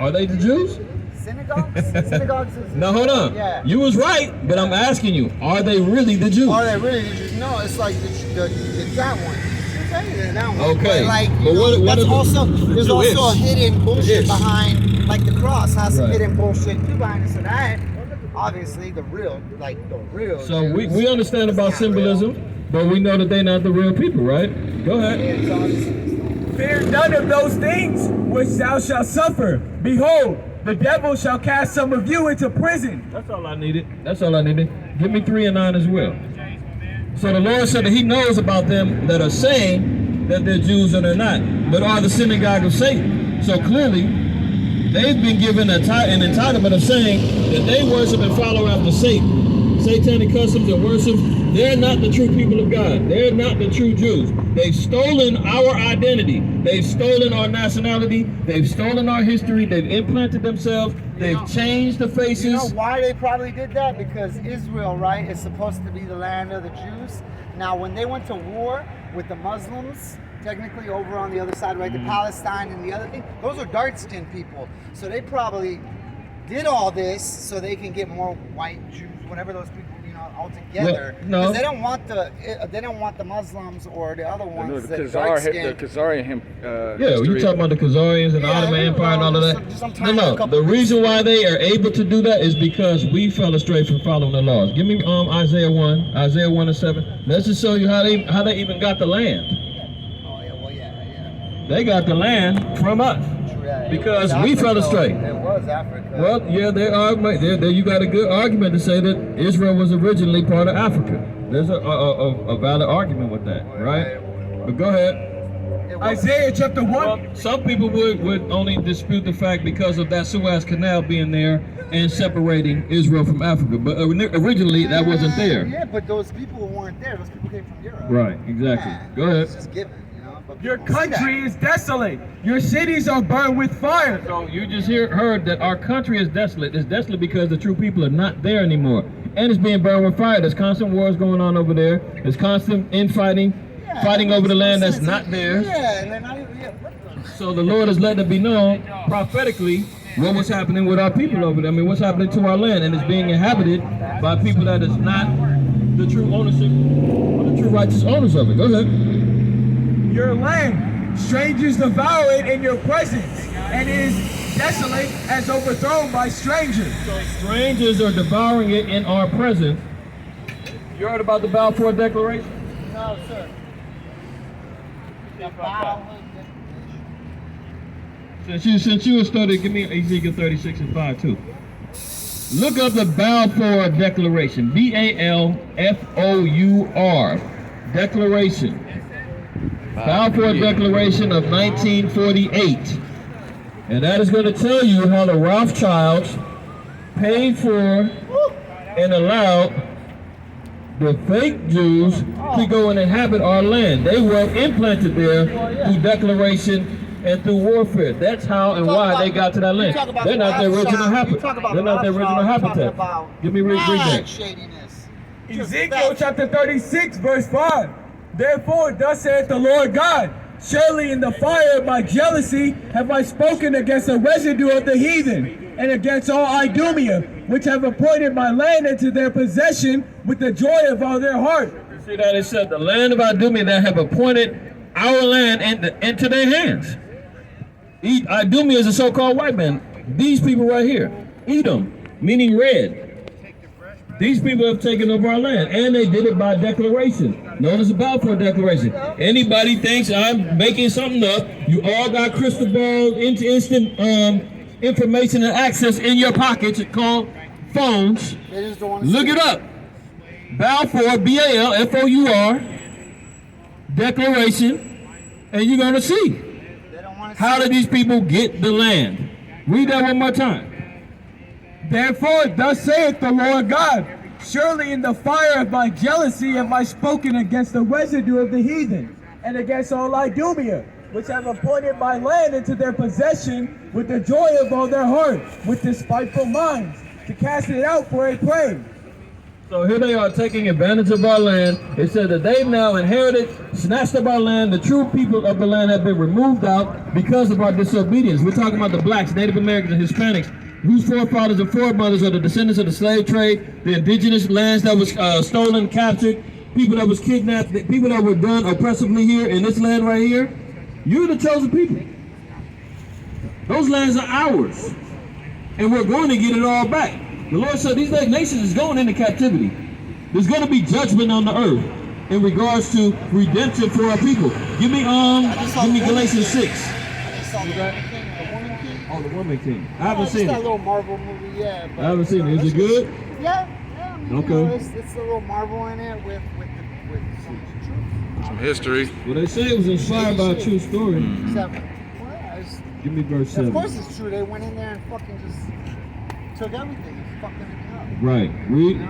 Are they the Jews? Synagogues? Synagogues is... No, hold on. Yeah. You was right, but I'm asking you, are they really the Jews? Are they really the Jews? No, it's like that one. That one. Okay. But like, But that's also, there's also a hidden bullshit Ish. behind, like the cross has some Right. hidden bullshit too behind it. So that, obviously, the real. So we understand about symbolism, but we know that they're not the real people, right? Go ahead. Fear none of those things which thou shalt suffer. Behold, the devil shall cast some of you into prison. That's all I needed. That's all I needed. Give me 3 and 9 as well. So the Lord said that he knows about them that are saying that they're Jews and they're not, but are the synagogue of Satan. So clearly, they've been given an entitlement of saying that they worship and follow after Satan. Satanic customs and worship. They're not the true people of God. They're not the true Jews. They've stolen our identity. They've stolen our nationality. They've stolen our history. They've implanted themselves. They've changed the faces. You know why they probably did that? Because Israel, right, is supposed to be the land of the Jews. Now, when they went to war with the Muslims, technically over on the other side, right, the Palestine and the other thing, those are dark-skinned people. So they probably did all this so they can get more white Jews, whatever those people, all together. Well, no. Because they don't want the Muslims or the other ones The that are dark-skinned. Khazarian Yeah, you talking about the Khazarians and the Ottoman Empire and all of that? No. The reason why they are able to do that is because we fell astray from following the laws. Give me Isaiah 1 and 7. Let's just show you how they even got the land. Oh yeah, well yeah. They got the land from us because we fell astray. It was Africa. Well, yeah, there you got a good argument to say that Israel was originally part of Africa. There's a valid argument with that, right? But go ahead. Isaiah chapter 1. Well, some people would only dispute the fact because of that Suez Canal being there and separating Israel from Africa. But originally, that wasn't there. Yeah, but those people weren't there. Those people came from Europe. Right, exactly. Go ahead. It's just given, but Your people see country is desolate. Your cities are burned with fire. So you just heard that our country is desolate. It's desolate because the true people are not there anymore. And it's being burned with fire. There's constant wars going on over there. There's constant infighting, fighting over the land that's not theirs. Yeah, and they're not even. Yeah, So the Lord has let it be known prophetically what was happening with our people over there. I mean, what's happening to our land, and it's being inhabited by people that is not the true ownership or the true righteous owners of it. Go ahead. Your land, strangers devour it in your presence, and is desolate as overthrown by strangers. So strangers are devouring it in our presence. You heard about the Balfour Declaration? No, sir. Since you studied, give me Ezekiel 36 and 5 too. Look up the Balfour Declaration. Balfour Declaration. Balfour Declaration of 1948. And that is going to tell you how the Rothschilds paid for and allowed the fake Jews to go and inhabit our land. They were implanted there through declaration and through warfare. That's how and why they got to that land. They're not the original habitat. They're not the original habitat. Give me read that. Shadiness. Ezekiel chapter 36, verse 5. Therefore, thus saith the Lord God, surely in the fire of my jealousy have I spoken against the residue of the heathen, and against all Idumea, which have appointed my land into their possession with the joy of all their heart. You see that it said the land of Idumea that have appointed our land into their hands. Idumea is a so-called white man. These people right here, Edom, meaning red. These people have taken over our land, and they did it by declaration, known as the Balfour Declaration. Anybody thinks I'm making something up, you all got crystal balls, instant information and access in your pockets. It's called phones. Look it up. Balfour, B-A-L-F-O-U-R, Declaration, and you're going to see. How did these people get the land? Read that one more time. Therefore, thus saith the Lord God, surely in the fire of my jealousy have I spoken against the residue of the heathen, and against all Idumea, which have appointed my land into their possession with the joy of all their heart, with despiteful minds, to cast it out for a prey. So here they are taking advantage of our land. It said that they've now inherited, snatched up our land. The true people of the land have been removed out because of our disobedience. We're talking about the blacks, Native Americans, and Hispanics, whose forefathers and foremothers are the descendants of the slave trade, the indigenous lands that was stolen, captured, people that was kidnapped, the people that were done oppressively here in this land right here. You're the chosen people. Those lands are ours, and we're going to get it all back. The Lord said these nations is going into captivity. There's going to be judgment on the earth in regards to redemption for our people. Give me Galatians 6. I just saw the Woman King. Oh, the Woman King. I haven't seen that it. little Marvel movie, yeah. But, I haven't seen it. Is it good? Yeah. I mean, Okay. you know, it's a little Marvel in it with some truth. Some history. Well, they say it was inspired by a true story. Except, Give me verse 7. of course it's true. They went in there and fucking just took everything and fucked everything up. Right. Read.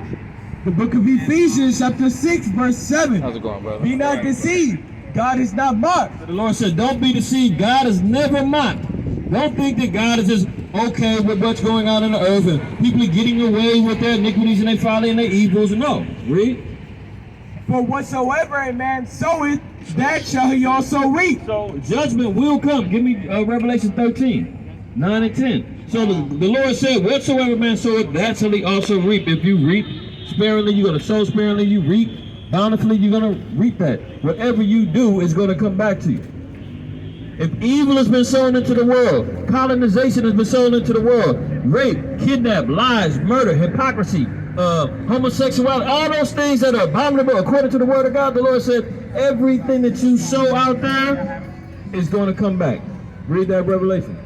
The book of Ephesians, chapter 6, verse 7. How's it going, brother? Be not deceived. God is not mocked. The Lord said, don't be deceived. God is never mocked. Don't think that God is just okay with what's going on in the earth and people are getting away with their iniquities and their folly and their evils. No. Read. For whatsoever a man soweth, that shall he also reap. So judgment will come. Give me Revelation 13, 9 and 10. So the Lord said, whatsoever man soweth, that shall he also reap. If you reap sparingly, you're going to sow sparingly. You reap bountifully, you're going to reap that. Whatever you do is going to come back to you. If evil has been sown into the world, colonization has been sown into the world, rape, kidnap, lies, murder, hypocrisy, homosexuality, all those things that are abominable according to the word of God, the Lord said, everything that you sow out there is going to come back. Read that Revelation.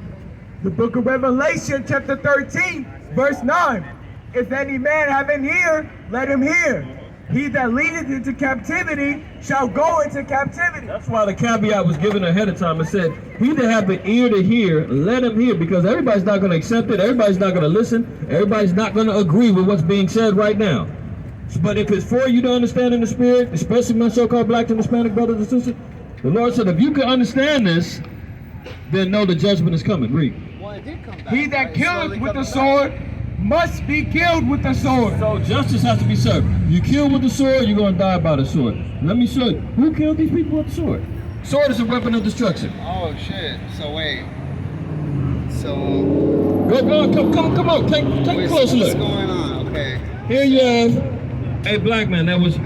The book of Revelation, chapter 13, verse 9. If any man have an ear, let him hear. He that leadeth into captivity shall go into captivity. That's why the caveat was given ahead of time. It said, he that have an ear to hear, let him hear, because everybody's not going to accept it. Everybody's not going to listen. Everybody's not going to agree with what's being said right now. But if it's for you to understand in the spirit, especially my so-called black and Hispanic brothers and sisters, the Lord said, if you can understand this, then know the judgment is coming. Read. Well, it did come back. He that killeth with the sword must be killed with the sword. So justice has to be served. You kill with the sword, you're going to die by the sword. Let me show you. Who killed these people with the sword? Sword is a weapon of destruction. Oh shit. So wait. So Come on. Take a closer what's look. going on? Okay. Here you have a black man that was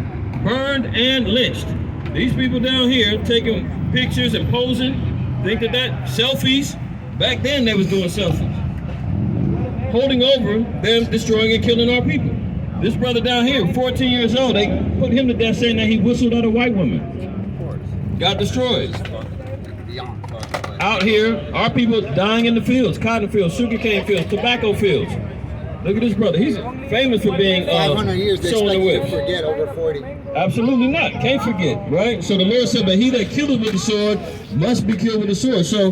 burned and lynched. These people down here taking pictures and posing, think that selfies. Back then they was doing selfies. Holding over them destroying and killing our people. This brother down here, 14 years old, they put him to death saying that he whistled at a white woman. Got destroyed. Out here, our people dying in the fields, cotton fields, sugarcane fields, tobacco fields. Look at this brother. He's famous for being 500 years, they sown expect and you to whipped. forget over 40. Absolutely not. Can't forget, right? So the Lord said, but he that killeth with the sword must be killed with the sword. So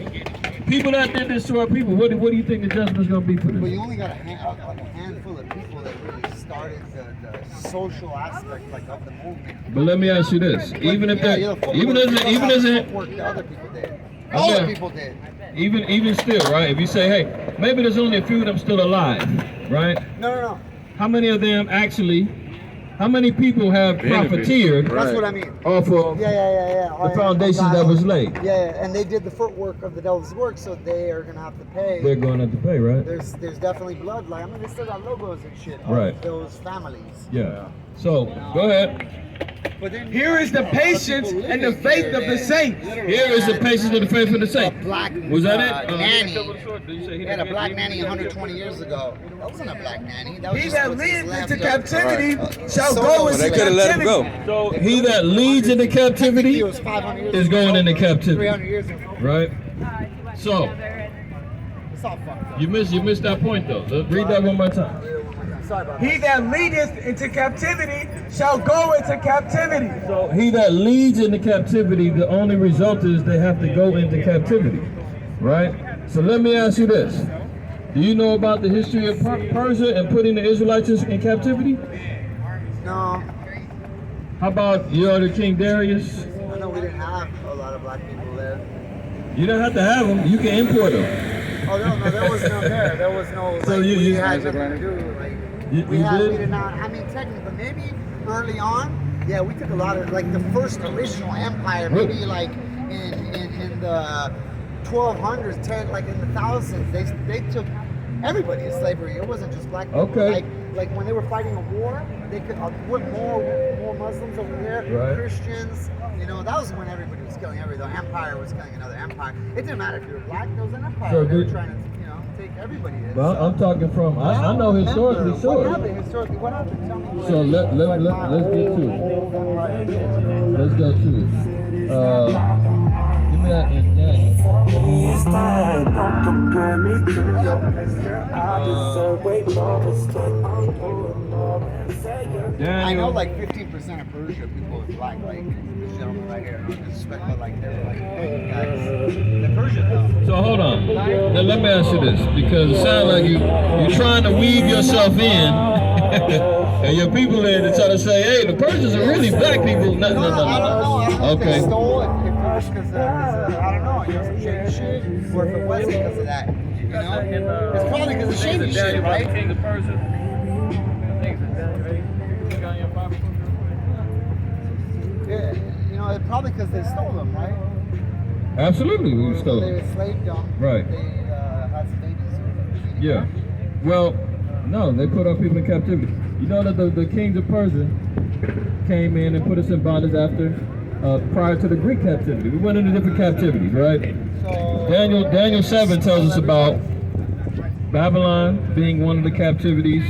people that did this to our people, what do you think the judgment is going to be for But them? you only got a handful of people that really started the social aspect of the movement. But let me ask you this: even if that, even as work the other people did. I'm All the not- people did. even still, right? If you say, hey, maybe there's only a few of them still alive, right? No. How many of them actually? How many people have profiteered That's what I mean. off of Yeah. the foundations that was laid? Yeah, and they did the footwork of the devil's work, so they are gonna have to pay. They're going to have to pay, right? There's definitely blood. Like, I mean, they still got logos and shit of Right. those families. Yeah. So go ahead. But then Here is the patience and the faith of the saints. Here is the patience of the faith of the saint. Black Was that it? nanny. They had a black nanny 120 years ago. That wasn't a black nanny. That was He just that what's leadeth left into of- captivity shall Solo. go Well, into They could have let him captivity. go. So he that leads into Technically, captivity it was 500 years is ago, going into bro. captivity. 300 years ago. Right? So It's all fucked up. you missed that point though. Read that one more time. Sorry about He that leadeth into captivity shall go into captivity. So he that leads into captivity, the only result is they have to go into captivity. Right? So let me ask you this. Do you know about the history of Persia and putting the Israelites in captivity? No, How about the King Darius? I know we didn't have a lot of black people there. You don't have to have them. You can import them. Oh no, there was none there. There was no. So Like, you- we you- had nothing to do. Like, You we did? did not. I mean, technically, maybe early on, yeah, we took a lot of, like, the first original empire, maybe like in the 1200s, like in the thousands, they took everybody in slavery. It wasn't just black people. Okay. Like when they were fighting a war, they could put more Muslims over there, Right. Christians. You know, that was when everybody was killing everybody. The empire was killing another empire. It didn't matter if you were black. There was an empire. So they were did- trying to, take everybody in. Well, I'm talking from, I know historically, What sure. happened historically? What happened? Tell me. So let's get to it. Let's go to it. Give me that in Daniel. It's time, don't compare me to your mister. I deserve way more respect. I'm doing more than say you're I know like 15% of Persia people are black, like this gentleman right here. No disrespect, but like they're like, hey guys, the Persian though. So hold on. Now let me ask you this, because it sounds like you're trying to weave yourself in, and your people there to try to say, hey, the Persians are really black people. No. I don't know. I don't know if Okay. they stole it, if it was because I don't know, some shady shit, or if it wasn't because of that. You know, it's probably because of shady shit, right? King of Persia. Yeah, it's probably because they stole them, right? Absolutely, we stole They it. enslaved them. Right. They had some babies. Yeah. Well, no, they put our people in captivity. You know that the kings of Persia came in and put us in bondage after, prior to the Greek captivity. We went into different captivities, right? So Daniel 7 tells us about Babylon being one of the captivities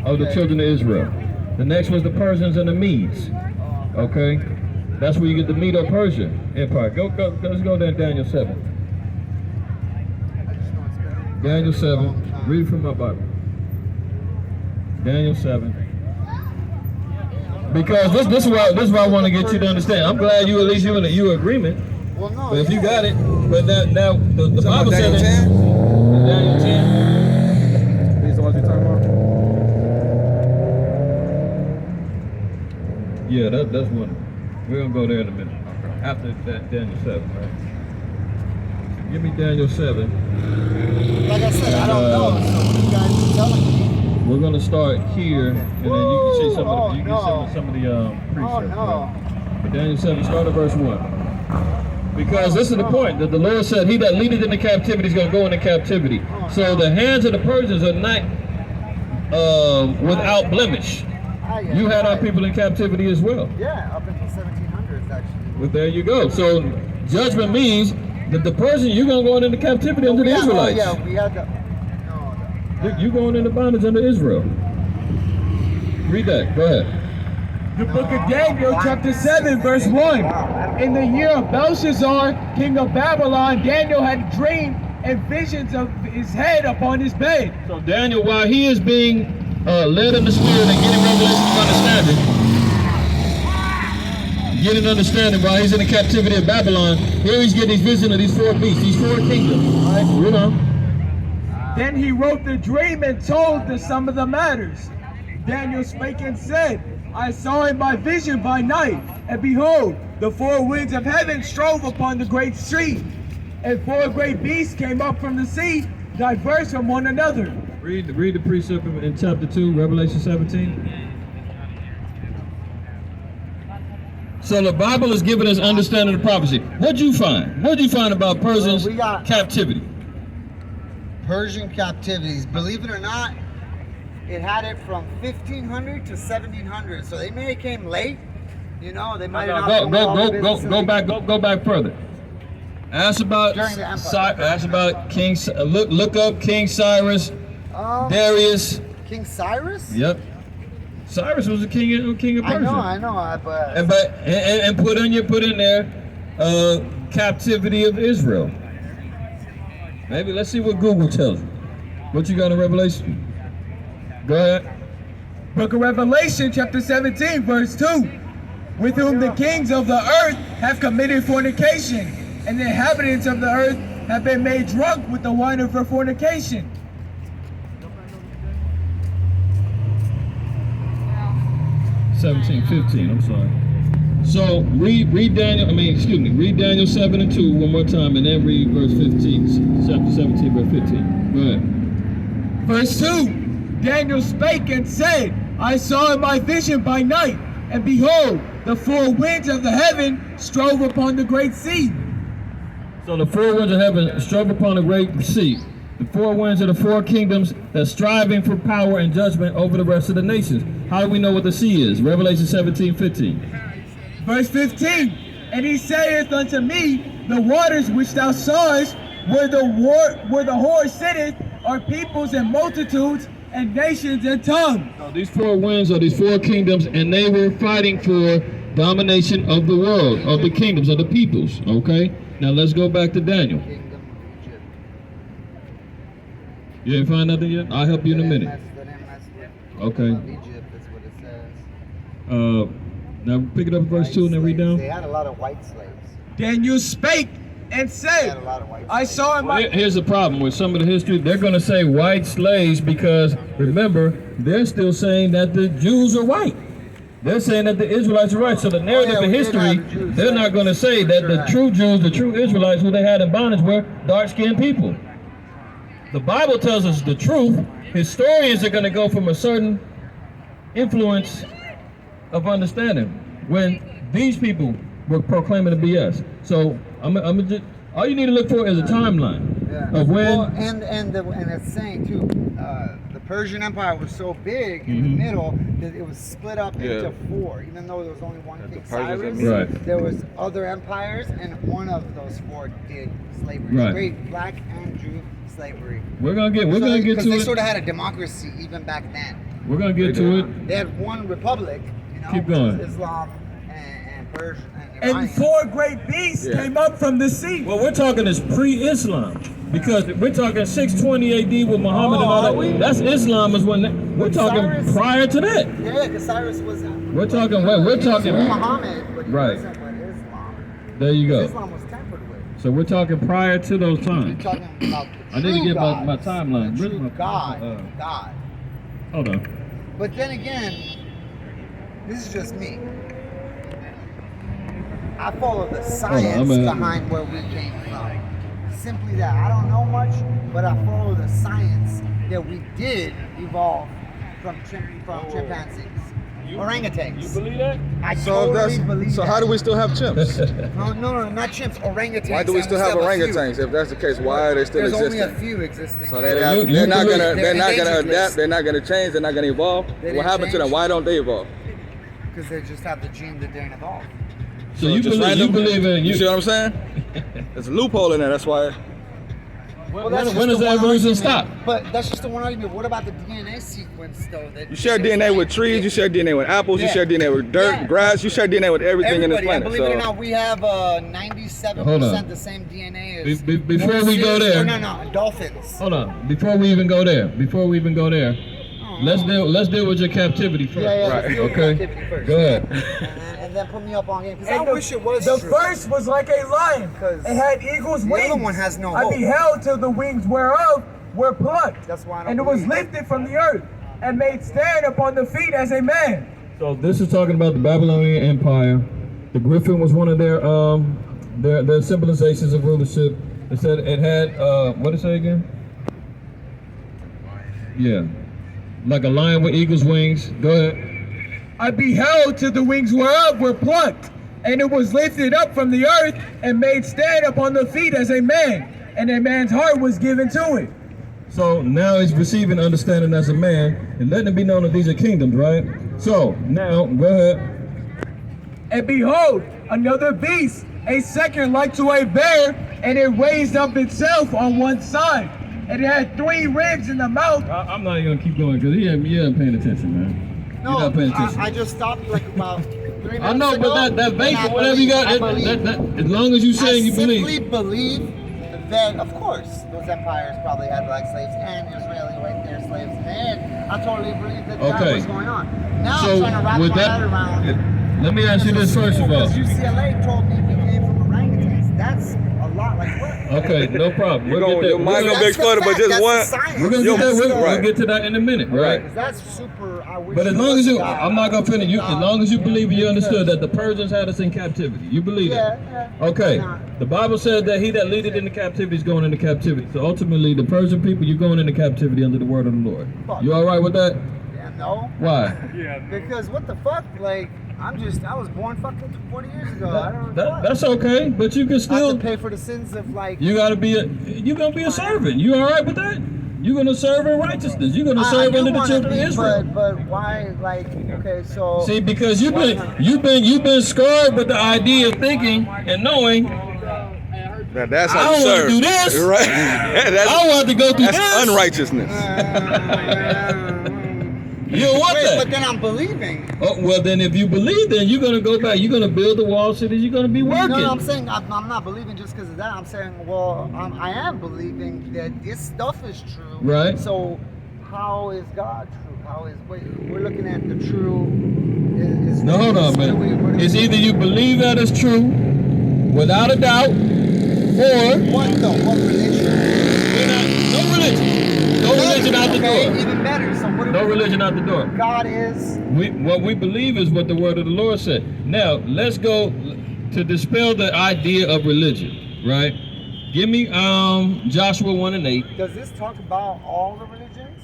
of the children of Israel. The next was the Persians and the Medes. Okay? That's where you get the Medo-Persia Empire. Let's go there, Daniel 7. Daniel 7. Read it from my Bible. Daniel 7. Because this is what I want to get you to understand. I'm glad you at least you in agreement. Well, no. But if you yeah. got it, but now the Bible said Daniel it. 10? Daniel 10. These are what you're talking about? Yeah, that's one. We're gonna go there in a minute. After that, Daniel 7, right? Give me Daniel 7. Like I said, I don't know. So you guys are telling me. We're gonna start here, and then you can see some of the, some of the precepts. Oh no. Right? Daniel 7, start at verse 1. Because this is the point that the Lord said, "He that leadeth into captivity is going to go into captivity." So the hands of the Persians are not without blemish. You had our people in captivity as well. Yeah, up until 1700s actually. Well, there you go. So judgment means that the Persian, you're going to go into captivity under the Israelites. Yeah, we had the. No. You're going into bondage under Israel. Read that. Go ahead. The book of Daniel, chapter 7, verse 1. In the year of Belshazzar, king of Babylon, Daniel had a dream and visions of his head upon his bed. So Daniel, while he is being led in the spirit and getting revelation of getting understanding while he's in the captivity of Babylon, here he's getting his vision of these four beasts, these four kingdoms. You know. Then he wrote the dream and told the sum of the matters. Daniel spake and said, I saw in my vision by night, and behold, the four winds of heaven strove upon the great sea, and four great beasts came up from the sea, diverse from one another. Read the precept in chapter 2, Revelation 17. So the Bible is giving us understanding of prophecy. What'd you find? What'd you find about Persians' We got- captivity? Persian captivities. Believe it or not, it had it from 1500 to 1700. So they may have came late. You know, they might have not Go back further. Ask about During the empire. Ask about King. Look up King Cyrus, Darius. King Cyrus? Yep. Cyrus was the king of Persia. I know, but And put in there captivity of Israel. Maybe let's see what Google tells you. What you got in Revelation? Go ahead. Book of Revelation, chapter 17, verse 2. With whom the kings of the earth have committed fornication, and the inhabitants of the earth have been made drunk with the wine of her fornication. $17, $15, I'm sorry. So read Daniel 7 and 2 one more time, and then read verse 15, chapter 17, verse 15. Go ahead. Verse 2. Daniel spake and said, I saw in my vision by night, and behold, the four winds of the heaven strove upon the great sea. So the four winds of heaven strove upon the great sea. The four winds are the four kingdoms that's striving for power and judgment over the rest of the nations. How do we know what the sea is? Revelation 17:15. Verse 15, and he saith unto me, the waters which thou sawest, where the whore sitteth, are peoples and multitudes and nations and tongues. Now, these four winds are these four kingdoms, and they were fighting for domination of the world, of the kingdoms, of the peoples. Okay? Now let's go back to Daniel. Kingdom of Egypt. You didn't find nothing yet? I'll help you in a minute. Okay. Egypt is what it says. Now pick it up at verse 2 and then read down. They had a lot of white slaves. Daniel spake and They said, had a lot of white slaves. I saw in my... Here's the problem with some of the history. They're going to say white slaves because, remember, they're still saying that the Jews are white. They're saying that the Israelites are right. So the narrative of history, they're not going to say that the true Jews, the true Israelites who they had in bondage were dark-skinned people. The Bible tells us the truth. Historians are going to go from a certain influence of understanding when these people were proclaiming the BS. So I'm just, all you need to look for is a timeline of when. Well, and it's saying too, the Persian Empire was so big in the middle that it was split up into four. Even though there was only one king, Cyrus, there was other empires, and one of those four did slavery, straight black and Jew slavery. We're gonna get to it. Because they sort of had a democracy even back then. We're gonna get to it. They had one republic, you know, Keep going. Islam and Persian and Iranian. And four great beasts came up from the sea. Well, we're talking is pre-Islam because we're talking 620 AD with Muhammad and all that. That's Islam is when we're talking Cyrus, prior to that. Yeah, because Cyrus was. We're talking. We're talking. Muhammad, but he Right. wasn't with Islam. There you go. Islam was tempered with. So we're talking prior to those We're times. talking about the I need to true get gods, my timeline. the Where's true my- God. Hold on. But then again, this is just me. I follow the science behind where we came from. Simply that. I don't know much, but I follow the science that we did evolve from chimpanzees. Orangutans. You believe that? I totally believe So that. how do we still have chimps? No, not chimps. Orangutans. Why do we still have a few. orangutans? If that's the case, why are they still There's existing? only a few existing. So you they're not believe- gonna They're adapt. They're not gonna change. They're not gonna evolve. They What didn't happened to them? change. Why don't they evolve? Because they just have the gene that didn't evolve. So you just believe? You random? believe in You you? see what I'm saying? There's a loophole in there. That's why. Well, that's When does just the that one evolution argument. stop? But that's just the one argument. What about the DNA sequence, though? That You share DNA with trees. You share DNA with apples. You share DNA with dirt, grass. You share DNA with everything in this Everybody, and planet. believe it or So not, we have 97% the same DNA as. Before we go there. No, dolphins. Hold on. Before we even go there. Let's deal with your captivity first. Yeah, Right. let's deal with Okay. captivity first. Go ahead. And then put me up on game because I And wish it was the true. first was like a lion. 'Cause It had eagle's the wings. other one has no I hope. beheld till the wings whereof were plucked. That's why I don't and it was believe. lifted from the earth and made stand upon the feet as a man. So this is talking about the Babylonian Empire. The griffin was one of their symbolizations of rulership. It said it had what did it say again? Yeah, like a lion with eagle's wings. Go ahead. I beheld till the wings whereof were plucked, and it was lifted up from the earth and made stand upon the feet as a man, and a man's heart was given to it. So now he's receiving understanding as a man and letting it be known that these are kingdoms, right? So now go ahead. And behold, another beast, a second like to a bear, and it raised up itself on one side. And it had 3 ribs in the mouth. I'm not even gonna keep going because he ain't paying attention, man. You're No, not paying attention. I just stopped like about 3 minutes I know, ago, but that and vapor, I whatever you got, believe- that, as long as you saying you I simply believe. believe that, of course, those empires probably had black slaves and Israeli white there slaves, and I totally believe that that was going on. Now So I'm trying to wrap with my head around. let me ask you this first of all. Because UCLA told me we came from orangutans. That's a lot. Like what? Okay, no problem. You We'll gonna- get your that. mind gonna be exploded, but just one. We're gonna get that. We'll Right. get to that in a minute, right? Because that's super. I wish. But as you long as you, was I'm not gonna finish. You, as long as you believe and you understood Because- that the Persians had us in captivity, you believe Yeah, it. yeah. Okay. Why not? The Bible says that he that leadeth into captivity is going into captivity. So ultimately, the Persian people, you're going into captivity under the word of the Lord. Fuck. You all right with that? Yeah, no. Why? Because what the fuck? Like, I was born fucking 40 years ago. I don't know. That's okay, but you can I have still. to pay for the sins of like. You gotta be you're gonna be a servant. You all right with that? You're gonna serve in righteousness. You're gonna serve I do under the wanna children of be, Israel. But why? Like, okay, so. See, because you've been scarred with the idea of thinking and knowing Now, that's I how you don't wanna serve. do this. Right. that's I want to go through that's this. unrighteousness. You don't want Wait, that. but then I'm believing. Oh, well, then if you believe, then you're gonna go back. You're gonna build the wall cities. You're gonna be working. No, I'm saying I'm not believing just because of that. I'm saying, well, I am believing that this stuff is true. Right. So, how is God true? How is we're looking at the true? Is No, hold on, man. It's either you believe that it's true, without a doubt, or what though? What religion? no religion. No religion out the Okay, door. even better. So what? No religion out the door. God is. What we believe is what the word of the Lord said. Now, let's go to dispel the idea of religion, right? Give me Joshua 1 and 8. Does this talk about all the religions?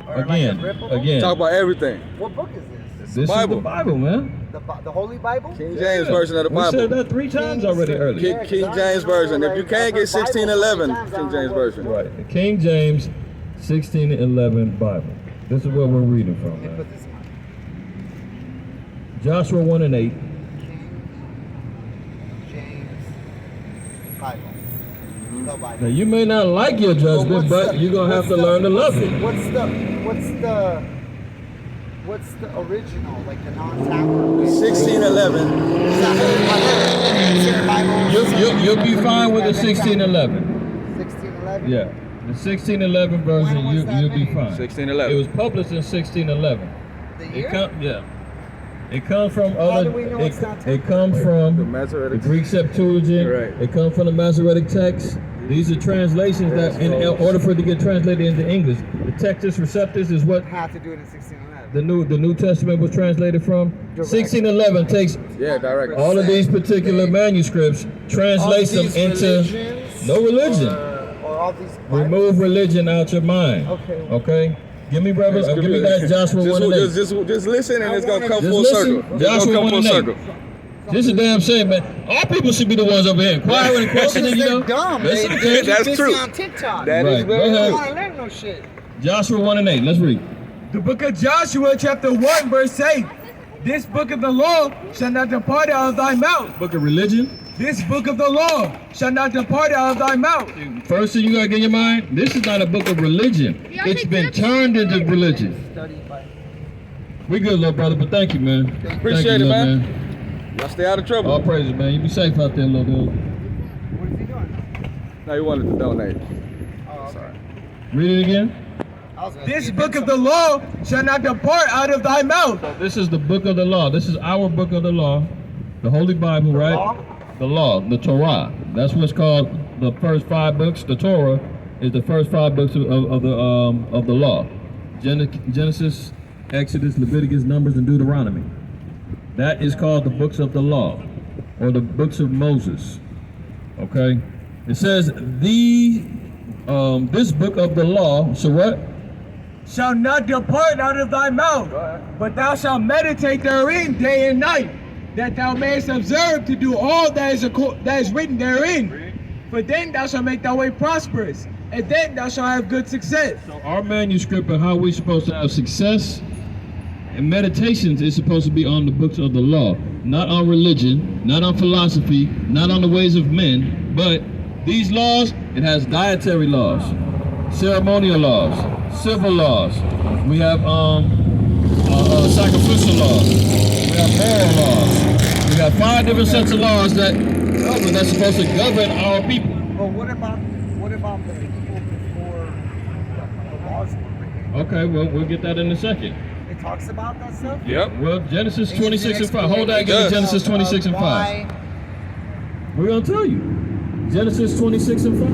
Or like a Again, ripple book? again. Talk about everything. What book is this? This Bible. is the Bible, man. The Holy Bible? King James version of the We said Bible. that 3 times already earlier. King, King James version. If you can't get 1611, King James version. Right. The King James 1611 Bible. This is what we're reading from, Let me man. put this on. Joshua 1 and 8. King James Bible. The Now, Bible. you may not like your judgment, but you're going to have to learn to love it. What's the original, like the non-tapper? 1611. Is that Bible? You'll be fine with the 1611. 1611? Yeah. The 1611 version, When was that you'll be made? fine. 1611. It was published in 1611. The It year? yeah. It comes from How other. do we know it's not It comes from The the Masoretic. Greek Septuagint. Right. It comes from the Masoretic text. These are translations that, in order for it to get translated into English, the Textus Receptus is what Have to do it in 1611. the New Testament was translated from. Direct. 1611 takes Yeah, direct. all of these particular manuscripts, translates them All these into religions, no religion. Or all these Remove religion out your mind. Okay. Okay. Give me give me that Joshua 1 and 8. Just listen and it's gonna come Just full listen. circle. It's Joshua gonna come 1 full and 8. circle. This is damn shame, man. All people should be the ones over here inquiring and questioning, you know. They're dumb. That's They okay. That's busy true. on TikTok. That Right, is go very ahead. I true. want to learn no shit. Joshua 1 and 8. Let's read. The book of Joshua, chapter 1, verse 8. This book of the law shall not depart out of thy mouth. Book of religion. This book of the law shall not depart out of thy mouth. First thing you gotta get in your mind, this is not a book of religion. It's been turned into religion. Study by. We good, little brother, but thank you, man. Appreciate Thank you, it, little man. Y'all stay out of trouble. All praises, man. You be safe out there, little dude. What is he doing? Now you wanted to donate. Oh, okay. Read it again. I was gonna This give book him of the law shall not depart out of thy mouth. This is the book of the law. This is our book of the law, the Holy Bible, right? law? The law, the Torah. That's what's called the first 5 books. The Torah is the first 5 books of the law. Genesis, Exodus, Leviticus, Numbers, and Deuteronomy. That is called the books of the law, or the books of Moses. Okay. It says this book of the law. So what? Shall not depart out of thy mouth, but thou shalt meditate therein day and night, that thou mayest observe to do all that is written therein. For then thou shalt make thy way prosperous, and then thou shalt have good success. So our manuscript of how we're supposed to have success and meditations is supposed to be on the books of the law, not on religion, not on philosophy, not on the ways of men, but these laws. It has dietary laws, ceremonial laws, civil laws. We have sacrificial laws. We have moral laws. We have 5 different sets of laws that's supposed to govern our people. But what about the people before the laws were written? Okay, well, we'll get that in a second. It talks about that stuff? Yep. Well, Genesis 26 and 5. Hold that, get to Genesis 26 and 5. We're going to tell you. Genesis 26 and 5.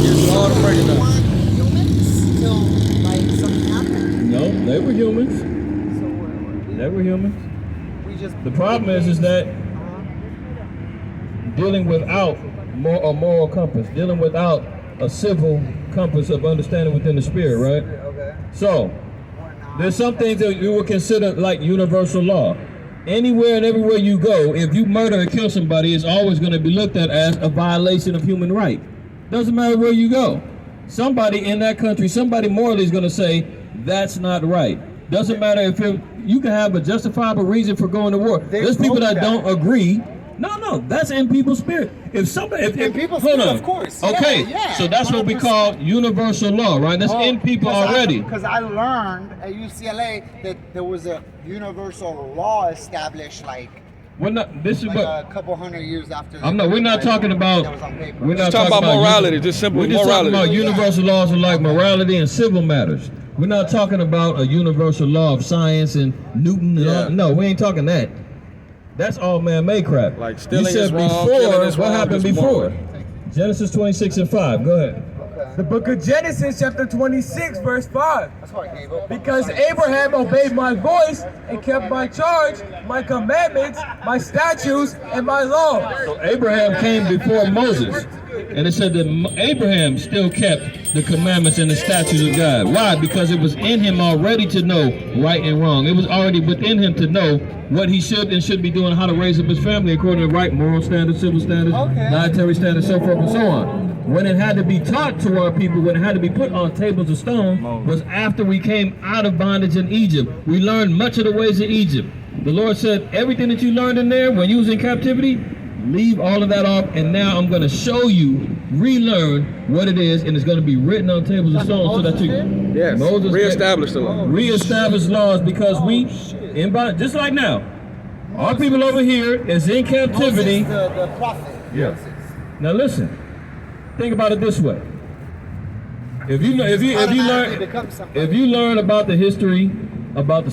Here's all the They breakdown. weren't humans till like something happened. No, they were humans. So They were humans. we just. The problem is that dealing without a moral compass, dealing without a civil compass of understanding within the spirit, right? Okay. So, there's some things that you would consider like universal law. Anywhere and everywhere you go, if you murder or kill somebody, it's always going to be looked at as a violation of human right. Doesn't matter where you go. Somebody in that country, somebody morally is going to say, that's not right. Doesn't matter if you can have a justifiable reason for going to war. There's people that don't agree. No, that's in people's spirit. If somebody, In people's hold spirit, on. of course. Okay, Yeah, so that's what we 100%. call universal law, right? That's in people already. Because I learned at UCLA that there was a universal law established like We're not. This is what. a couple hundred years after. We're not talking about. That was on paper. We're not Just talking about morality, just simple We're just morality. talking about universal laws of like morality and civil matters. We're not talking about a universal law of science and Newton. And all, no, we ain't talking that. That's all man-made crap. Like stealing you said is wrong, before. killing is What wrong, happened just before? moral. Genesis 26 and 5. Go ahead. The book of Genesis, chapter 26, verse 5. That's why I gave up. Because Abraham obeyed my voice and kept my charge, my commandments, my statutes, and my laws. So Abraham came before Moses, and it said that Abraham still kept the commandments and the statutes of God. Why? Because it was in him already to know right and wrong. It was already within him to know what he should and shouldn't be doing, how to raise up his family according to right moral standards, civil standards, dietary standards, so forth and so on. When it had to be taught to our people, when it had to be put on tables of stone, was after we came out of bondage in Egypt. We learned much of the ways of Egypt. The Lord said, everything that you learned in there when you was in captivity, leave all of that off, and now I'm going to show you, relearn what it is, and it's going to be written on tables of stone so that you Yes, Moses reestablish the law. reestablish laws, because we, in bondage, just like now, our people over here is in captivity. Moses, the prophet. Yeah. Moses. Now listen, think about it this way. If you learn about the history, about the